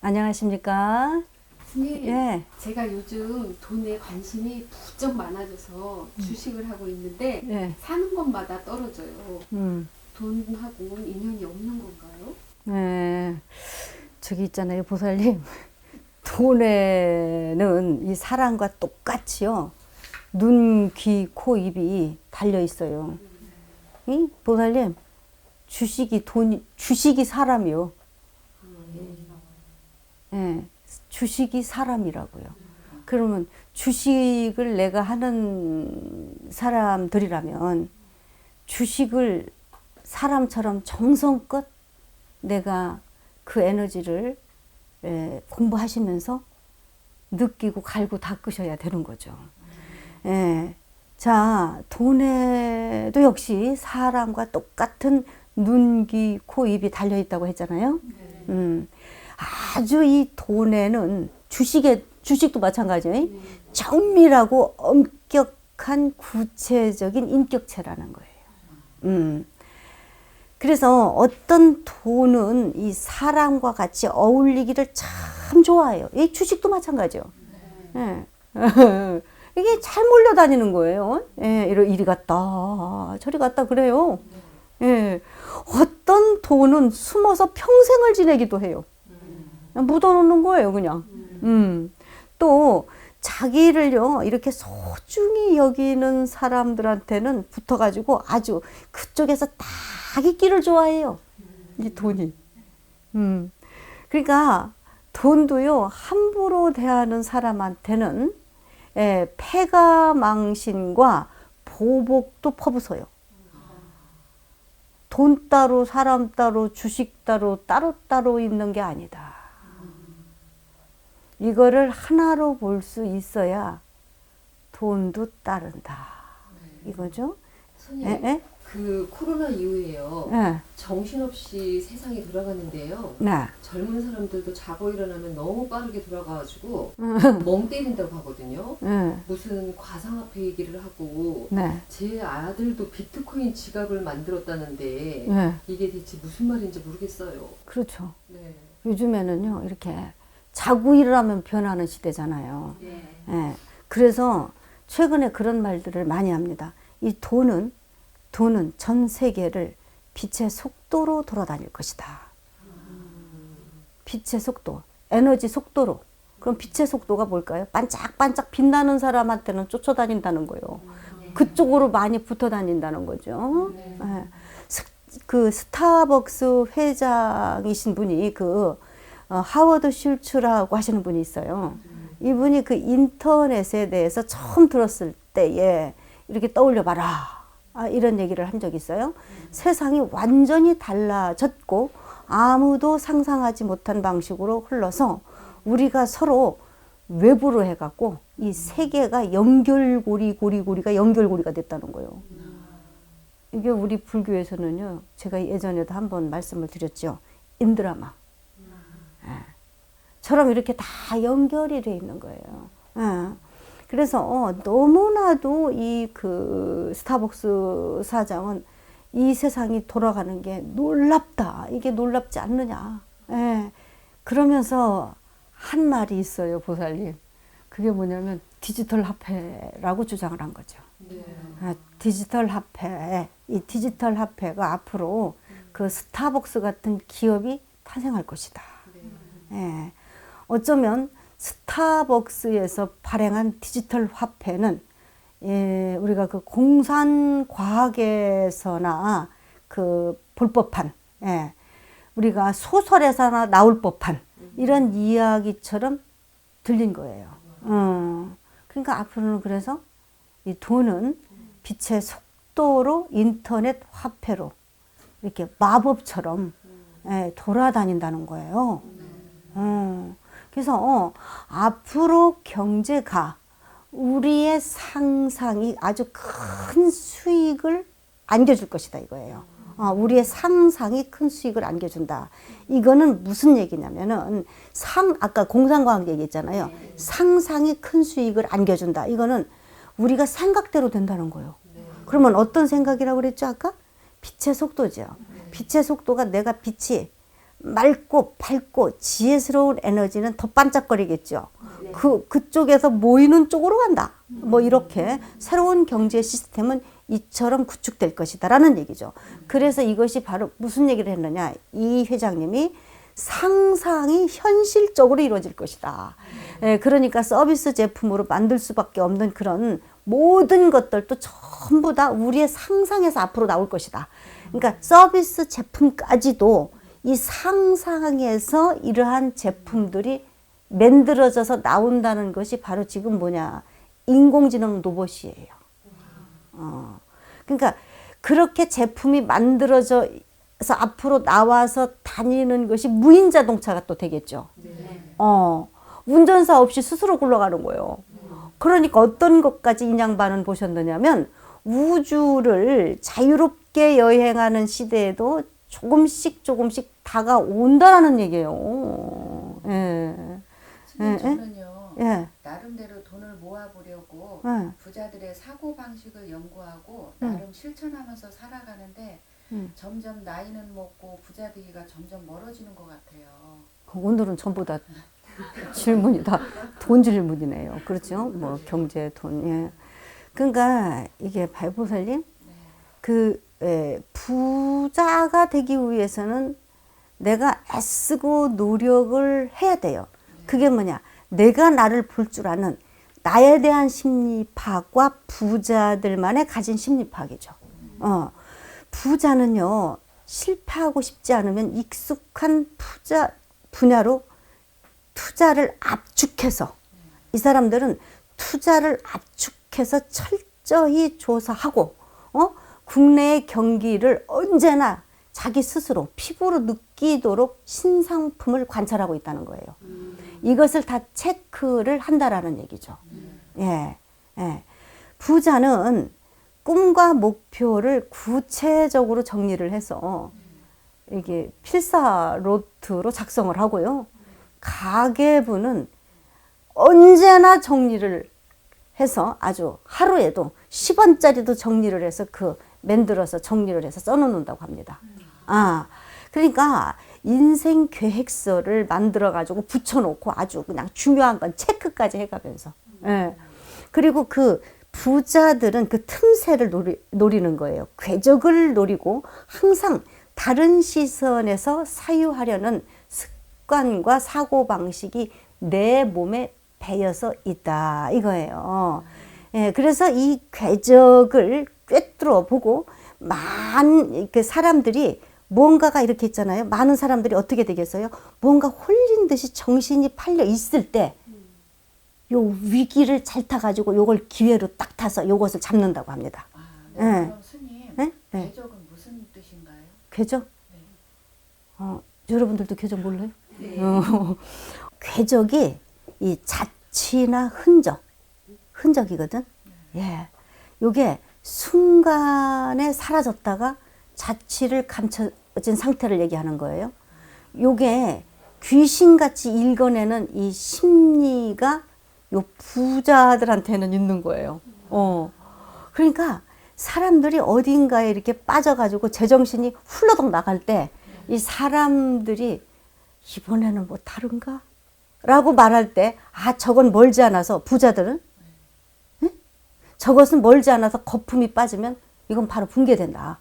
안녕하십니까? 스님, 예, 제가 요즘 돈에 관심이 부쩍 많아져서 주식을 하고 있는데 예, 사는 것마다 떨어져요. 음, 돈하고는 인연이 없는 건가요? 예. 저기 있잖아요, 보살님. 돈에는 이 사람과 똑같이요. 눈, 귀, 코, 입이 달려 있어요. 이 보살님, 주식이 사람이요. 예, 주식이 사람이라고요. 그러면 주식을 내가 하는 사람들이라면 주식을 사람처럼 정성껏 내가 그 에너지를 공부하시면서 느끼고 갈고 닦으셔야 되는 거죠. 예. 자, 돈에도 역시 사람과 똑같은 눈, 귀, 코, 입이 달려 있다고 했잖아요. 아주 이 돈에는 주식도 마찬가지예요. 정밀하고 엄격한 구체적인 인격체라는 거예요. 그래서 어떤 돈은 이 사람과 같이 어울리기를 참 좋아해요. 이 주식도 마찬가지요. 예. 이게 잘 몰려다니는 거예요. 예, 이리 갔다 저리 갔다 그래요. 예. 어떤 돈은 숨어서 평생을 지내기도 해요. 묻어놓는 거예요, 그냥. 또 자기를요 이렇게 소중히 여기는 사람들한테는 붙어가지고 아주 그쪽에서 딱 있기를 좋아해요. 이 돈이. 그러니까 돈도요 함부로 대하는 사람한테는 패가망신과 보복도 퍼부어요. 돈 따로 사람 따로 주식 따로 따로 있는 게 아니다. 이거를 하나로 볼 수 있어야 돈도 따른다. 이거죠? 손님, 그 코로나 이후에요. 예. 정신없이 세상이 돌아가는데요. 네. 젊은 사람들도 자고 일어나면 너무 빠르게 돌아가가지고 멍 때린다고 하거든요. 네. 무슨 가상화폐 얘기를 하고 네. 제 아들도 비트코인 지갑을 만들었다는데 네. 이게 대체 무슨 말인지 모르겠어요. 그렇죠. 네. 요즘에는요, 이렇게 자고 일어나면 변하는 시대잖아요. 네. 예. 그래서 최근에 그런 말들을 많이 합니다. 이 돈은 전 세계를 빛의 속도로 돌아다닐 것이다. 빛의 속도, 에너지 속도로. 그럼 빛의 속도가 뭘까요? 반짝반짝 빛나는 사람한테는 쫓아다닌다는 거예요. 그쪽으로 많이 붙어 다닌다는 거죠. 예. 그 스타벅스 회장이신 분이 하워드 슐츠라고 하시는 분이 있어요. 이분이 그 인터넷에 대해서 처음 들었을 때에 이렇게 떠올려 봐라. 이런 얘기를 한 적이 있어요. 세상이 완전히 달라졌고 아무도 상상하지 못한 방식으로 흘러서 우리가 서로 외부로 해갖고 이 세계가 고리가 연결고리가 됐다는 거예요. 이게 우리 불교에서는요, 제가 예전에도 한번 말씀을 드렸죠. 인드라마. 처럼 이렇게 다 연결이 돼 있는 거예요. 그래서 너무나도 이 스타벅스 사장은 이 세상이 돌아가는 게 놀랍다. 이게 놀랍지 않느냐. 그러면서 한 말이 있어요, 보살님. 그게 뭐냐면 디지털 화폐라고 주장을 한 거죠. 네. 디지털 화폐, 이 디지털 화폐가 앞으로 그 스타벅스 같은 기업이 탄생할 것이다. 어쩌면 스타벅스에서 발행한 디지털 화폐는 우리가 그 공산과학에서나 볼 법한, 우리가 소설에서나 나올 법한 이런 이야기처럼 들린 거예요. 그러니까 앞으로는 그래서 이 돈은 빛의 속도로 인터넷 화폐로 이렇게 마법처럼 돌아다닌다는 거예요. 그래서 앞으로 경제가 우리의 상상이 아주 큰 수익을 안겨줄 것이다 이거예요. 우리의 상상이 큰 수익을 안겨준다. 이거는 무슨 얘기냐면은 아까 공상과학 얘기했잖아요. 상상이 큰 수익을 안겨준다. 이거는 우리가 생각대로 된다는 거예요. 그러면 어떤 생각이라고 그랬죠 아까? 빛의 속도죠. 빛의 속도가 내가 빛이 맑고 밝고 지혜스러운 에너지는 더 반짝거리겠죠. 네. 그쪽에서 모이는 쪽으로 간다. 뭐 이렇게 새로운 경제 시스템은 이처럼 구축될 것이다 라는 얘기죠. 그래서 이것이 바로 무슨 얘기를 했느냐. 이 회장님이 상상이 현실적으로 이루어질 것이다. 예, 그러니까 서비스 제품으로 만들 수밖에 없는 그런 모든 것들도 전부 다 우리의 상상에서 앞으로 나올 것이다. 그러니까 서비스 제품까지도 이 상상에서 이러한 제품들이 만들어져서 나온다는 것이 바로 지금 뭐냐. 인공지능 로봇이에요. 그러니까 그렇게 제품이 만들어져서 앞으로 나와서 다니는 것이 무인 자동차가 또 되겠죠. 운전사 없이 스스로 굴러가는 거예요. 그러니까 어떤 것까지 인양반은 보셨느냐면 우주를 자유롭게 여행하는 시대에도 조금씩 다가온다라는 얘기예요. 예. 저는요, 예. 나름대로 돈을 모아보려고 예. 부자들의 사고방식을 연구하고 나름 실천하면서 살아가는데 점점 나이는 먹고 부자 되기가 점점 멀어지는 것 같아요. 오늘은 전부 다 질문이 다 돈 질문이네요. 그렇죠? 뭐 경제, 돈. 예. 그러니까 이게 발보살님, 부자가 되기 위해서는 내가 애쓰고 노력을 해야 돼요. 그게 뭐냐? 내가 나를 볼 줄 아는 나에 대한 심리 파악과 부자들만의 가진 심리 파악이죠. 부자는요, 실패하고 싶지 않으면 익숙한 분야로 투자를 압축해서, 이 사람들은 투자를 압축해서 철저히 조사하고, 국내의 경기를 언제나 자기 스스로 피부로 느끼도록 신상품을 관찰하고 있다는 거예요. 이것을 다 체크를 한다라는 얘기죠. 예, 예. 부자는 꿈과 목표를 구체적으로 정리를 해서 이게 필사로트로 작성을 하고요. 가계부는 언제나 정리를 해서 아주 하루에도 10원짜리도 정리를 해서 만들어서 정리를 해서 써놓는다고 합니다. 그러니까 인생 계획서를 만들어 가지고 붙여놓고 아주 그냥 중요한 건 체크까지 해가면서. 예. 그리고 그 부자들은 그 틈새를 노리는 거예요. 궤적을 노리고 항상 다른 시선에서 사유하려는 습관과 사고방식이 내 몸에 배어서 있다 이거예요. 예, 그래서 이 궤적을 꿰뚫어 보고 그 사람들이 뭔가가 이렇게 있잖아요. 많은 사람들이 어떻게 되겠어요? 뭔가 홀린 듯이 정신이 팔려 있을 때 요 위기를 잘 타가지고 요걸 기회로 딱 타서 요것을 잡는다고 합니다. 네. 그럼 스님, 네? 궤적은 무슨 뜻인가요? 궤적? 네. 여러분들도 궤적 몰라요? 네. 궤적이 이 자취나 흔적이거든. 예, 요게 순간에 사라졌다가 자취를 감춰진 상태를 얘기하는 거예요. 요게 귀신같이 읽어내는 이 심리가 요 부자들한테는 있는 거예요. 그러니까 사람들이 어딘가에 이렇게 빠져가지고 제정신이 훌러덩 나갈 때 이 사람들이 이번에는 뭐 다른가? 라고 말할 때, 저건 멀지 않아서, 부자들은? 응? 저것은 멀지 않아서 거품이 빠지면 이건 바로 붕괴된다.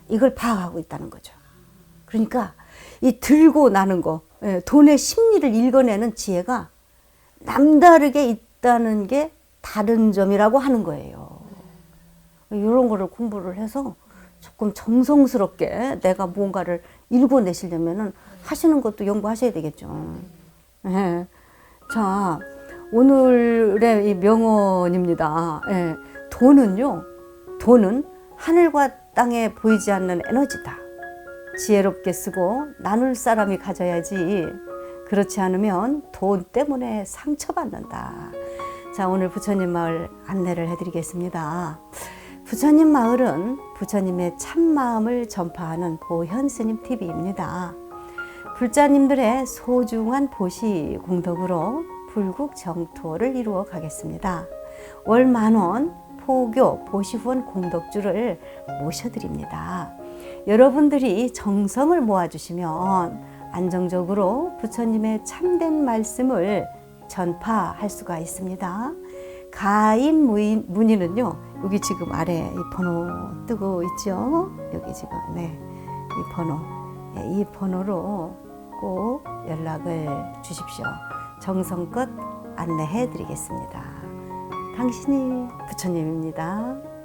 이걸 파악하고 있다는 거죠. 그러니까 이 들고 나는 거, 돈의 심리를 읽어내는 지혜가 남다르게 있다는 게 다른 점이라고 하는 거예요. 이런 거를 공부를 해서 조금 정성스럽게 내가 뭔가를 읽어내시려면은 하시는 것도 연구하셔야 되겠죠. 예. 자, 오늘의 이 명언입니다. 예. 돈은 하늘과 땅에 보이지 않는 에너지다. 지혜롭게 쓰고 나눌 사람이 가져야지. 그렇지 않으면 돈 때문에 상처받는다. 자, 오늘 부처님 마을 안내를 해드리겠습니다. 부처님 마을은 부처님의 참마음을 전파하는 보현스님 TV입니다. 불자님들의 소중한 보시 공덕으로 불국 정토를 이루어 가겠습니다. 월 10,000원 포교 보시 후원 공덕주를 모셔드립니다. 여러분들이 정성을 모아주시면 안정적으로 부처님의 참된 말씀을 전파할 수가 있습니다. 가인 문의는요, 여기 지금 아래 이 번호 뜨고 있죠? 여기 지금, 네, 이 번호. 이 번호로 꼭 연락을 주십시오. 정성껏 안내해 드리겠습니다. 당신이 부처님입니다.